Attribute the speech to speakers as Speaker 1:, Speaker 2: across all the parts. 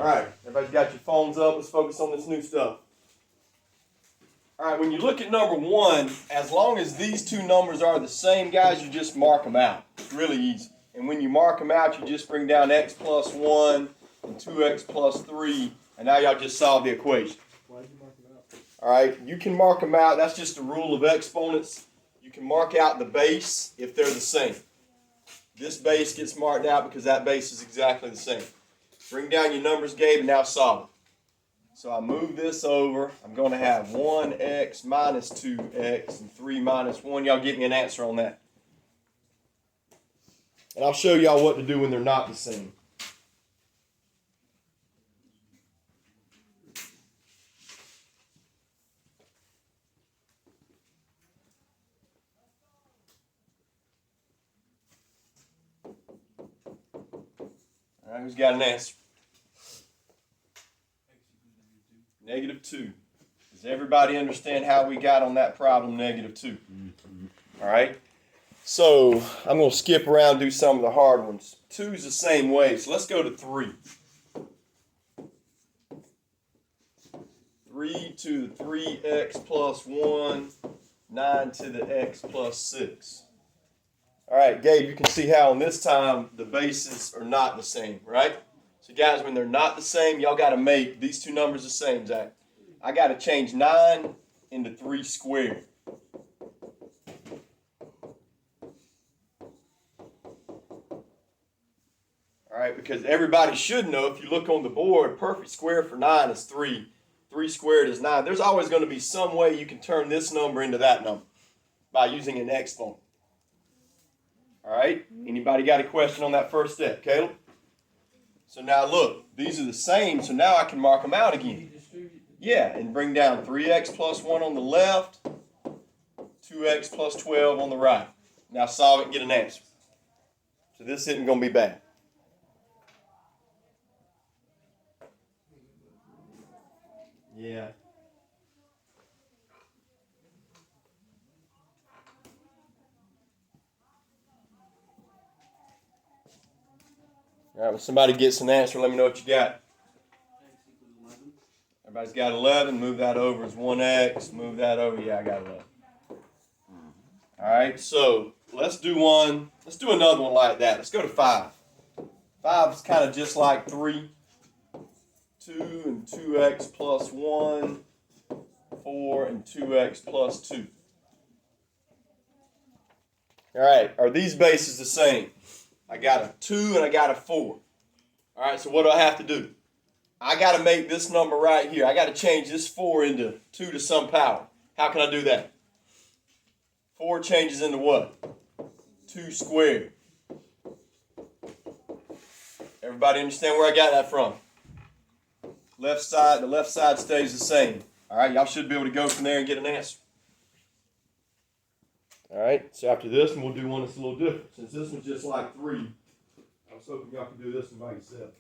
Speaker 1: All right, everybody's got your phones up. Let's focus on this new stuff. All right, when you look at number 1, as long as these two numbers are the same, guys, you just mark them out. It's really easy. And when you mark them out, you just bring down x plus 1 and 2x plus 3, and now y'all just solve the equation.
Speaker 2: Why did you mark them out?
Speaker 1: All right, you can mark them out. That's just the rule of exponents. You can mark out the base if they're the same. This base gets marked out because that base is exactly the same. Bring down your numbers, Gabe, and now solve it. So I move this over. I'm going to have 1x minus 2x and 3 minus 1. Y'all get me an answer on that. And I'll show y'all what to do when they're not the same. All right, who's got an answer? -2. Does everybody understand how we got on that problem, -2? All right. So I'm going to skip around and do some of the hard ones. 2 is the same way, so let's go to 3. 3 to the 3x plus 1, 9 to the x plus 6. All right, Gabe, you can see how on this time the bases are not the same, right? So guys, when they're not the same, y'all got to make these two numbers the same, Zach. I got to change 9 into 3 squared. All right, because everybody should know, if you look on the board, perfect square for 9 is 3. 3 squared is 9. There's always going to be some way you can turn this number into that number by using an exponent. All right, anybody got a question on that first step? Caleb? So now look, these are the same, so now I can mark them out again. Yeah, and bring down 3x plus 1 on the left, 2x plus 12 on the right. Now solve it and get an answer. So this isn't going to be bad. Yeah. All right, when somebody gets an answer, let me know what you got. Everybody's got 11. Move that over as 1x. Move that over. Yeah, I got 11. All right, so let's do one. Let's do another one like that. Let's go to 5. 5 is kind of just like 3. 2 and 2x plus 1. 4 and 2x plus 2. All right, are these bases the same? I got a 2 and I got a 4. All right, so what do I have to do? I got to make this number right here. I got to change this 4 into 2 to some power. How can I do that? 4 changes into what? 2 squared. Everybody understand where I got that from? Left side, the left side stays the same. All right, y'all should be able to go from there and get an answer. All right, so after this one, we'll do one that's a little different. Since this one's just like 3, I was hoping y'all could do this one by yourself.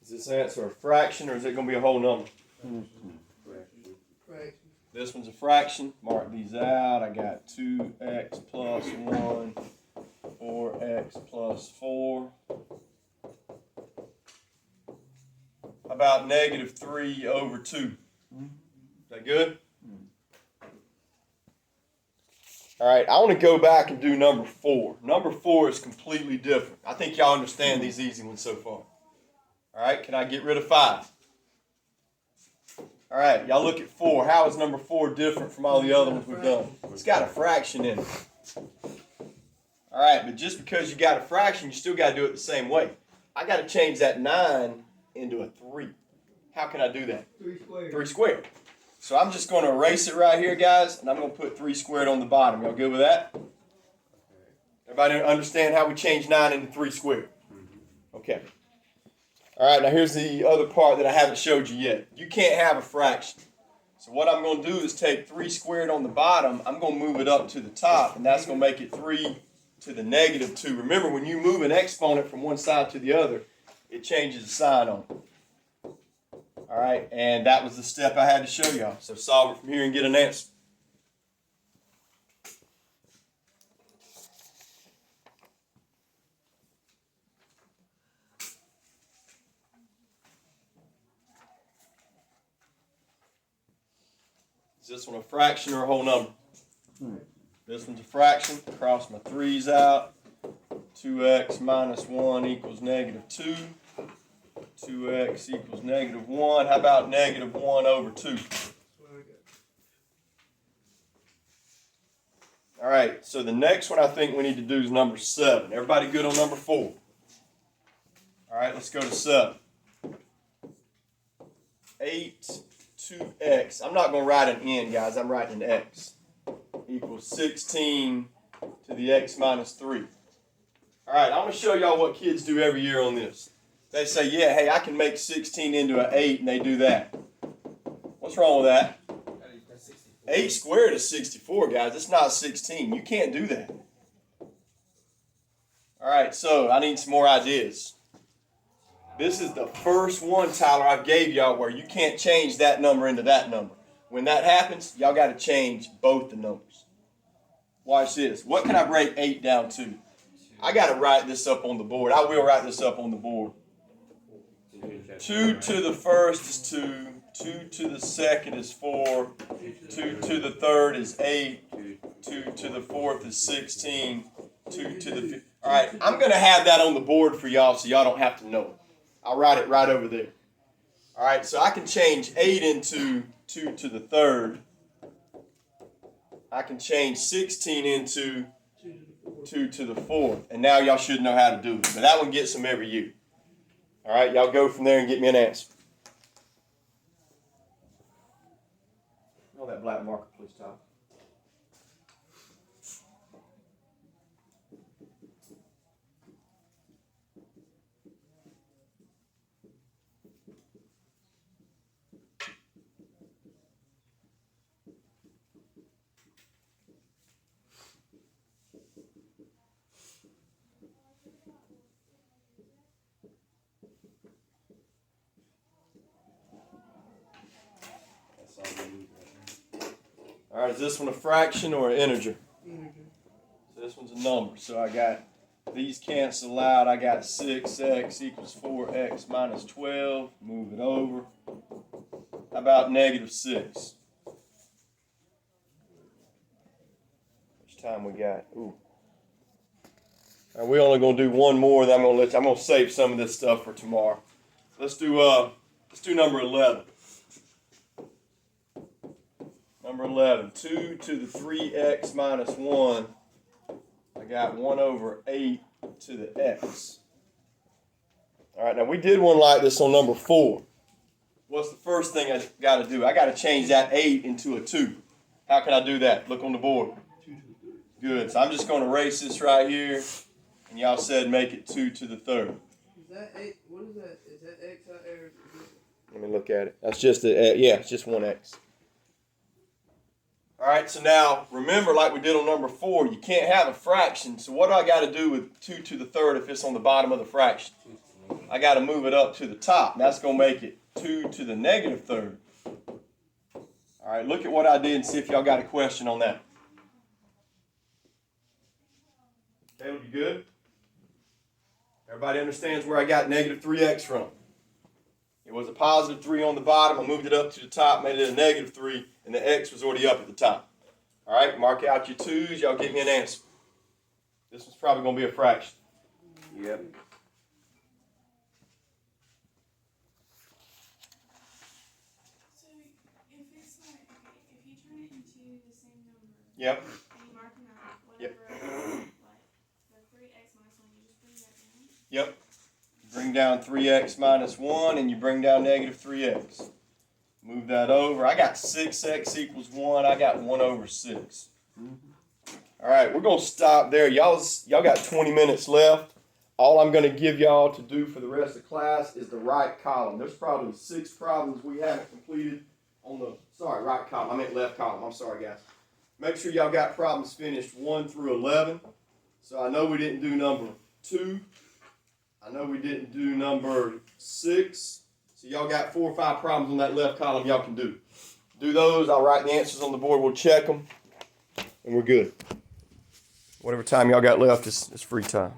Speaker 1: Is this answer a fraction or is it going to be a whole number?
Speaker 2: Fraction.
Speaker 1: This one's a fraction. Mark these out. I got 2x plus 1, 4x plus 4. How about -3 over 2? Is that good? All right, I want to go back and do number 4. Number 4 is completely different. I think y'all understand these easy ones so far. All right, can I get rid of 5? All right, y'all look at 4. How is number 4 different from all the other ones we've done? It's got a fraction in it. All right, but just because you got a fraction, you still got to do it the same way. I got to change that 9 into a 3. How can I do that?
Speaker 2: 3 squared.
Speaker 1: 3 squared. So I'm just going to erase it right here, guys, and I'm going to put 3 squared on the bottom. Y'all good with that? Everybody understand how we change 9 into 3 squared? Okay. All right, now here's the other part that I haven't showed you yet. You can't have a fraction. So what I'm going to do is take 3 squared on the bottom. I'm going to move it up to the top, and that's going to make it 3 to the -2. Remember, when you move an exponent from one side to the other, it changes the sign on it. All right, and that was the step I had to show y'all. So solve it from here and get an answer. Is this one a fraction or a whole number? This one's a fraction. Cross my 3's out. 2x minus 1 equals negative 2. 2x equals negative 1. How about negative 1 over 2? All right, so the next one I think we need to do is number 7. Everybody good on number 4? All right, let's go to 7. 8 2x. I'm not going to write an n, guys. I'm writing an x. Equals 16 to the x minus 3. All right, I'm going to show y'all what kids do every year on this. They say, yeah, hey, I can make 16 into an 8, and they do that. What's wrong with that? 8 squared is 64, guys. It's not 16. You can't do that. All right, so I need some more ideas. This is the first one, Tyler, I gave y'all where you can't change that number into that number. When that happens, y'all got to change both the numbers. Watch this. What can I break 8 down to? I got to write this up on the board. I will write this up on the board. 2 to the first is 2. 2 to the second is 4. 2 to the third is 8. 2 to the fourth is 16. 2 to the fifth. All right, I'm going to have that on the board for y'all so y'all don't have to know it. I'll write it right over there. All right, so I can change 8 into 2 to the third. I can change 16 into 2 to the fourth. And now y'all should know how to do it. But that one gets them every year. All right, y'all go from there and get me an answer. Oh, that black marker, please, Tyler. All right, is this one a fraction or an integer? Integer. So this one's a number. So I got these cancel out. I got 6x equals 4x minus 12. Move it over. How about negative 6? Which time we got? Ooh. All right, we're only gonna do one more. Then I'm gonna save some of this stuff for tomorrow. Let's do number 11. Number 11, 2 to the 3x minus 1. I got 1 over 8 to the x. All right, now we did one like this on number 4. What's the first thing I got to do? I got to change that 8 into a 2. How can I do that? Look on the board. Good. So I'm just going to erase this right here. And y'all said make it 2 to the third.
Speaker 2: Is that 8? What is that? Is that x out there?
Speaker 1: Let me look at it. That's just it's just one x. All right, so now remember, like we did on number 4, you can't have a fraction. So what do I got to do with 2 to the third if it's on the bottom of the fraction? I got to move it up to the top. That's going to make it 2 to the negative third. All right, look at what I did and see if y'all got a question on that. Caleb, you good? Everybody understands where I got negative 3x from. It was a positive 3 on the bottom. I moved it up to the top, made it a negative 3, and the x was already up at the top. All right, mark out your 2's. Y'all get me an answer. This one's probably going to be a fraction.
Speaker 3: Yep.
Speaker 4: So if it's like, okay, if you turn it into the same number.
Speaker 1: Yep.
Speaker 4: And you mark them out, whatever,
Speaker 1: Yep.
Speaker 4: like the 3x minus 1, you just bring that down.
Speaker 1: Yep. Bring down 3x minus 1, and you bring down negative 3x. Move that over. I got 6x equals 1. I got 1 over 6. All right, we're going to stop there. Y'all got 20 minutes left. All I'm going to give y'all to do for the rest of class is the right column. There's probably 6 problems we haven't completed on the, right column. I meant left column. I'm sorry, guys. Make sure y'all got problems finished 1 through 11. So I know we didn't do number 2. I know we didn't do number 6, So y'all got 4 or 5 problems on that left column y'all can do. Do those. I'll write the answers on the board. We'll check them, and we're good. Whatever time y'all got left is free time.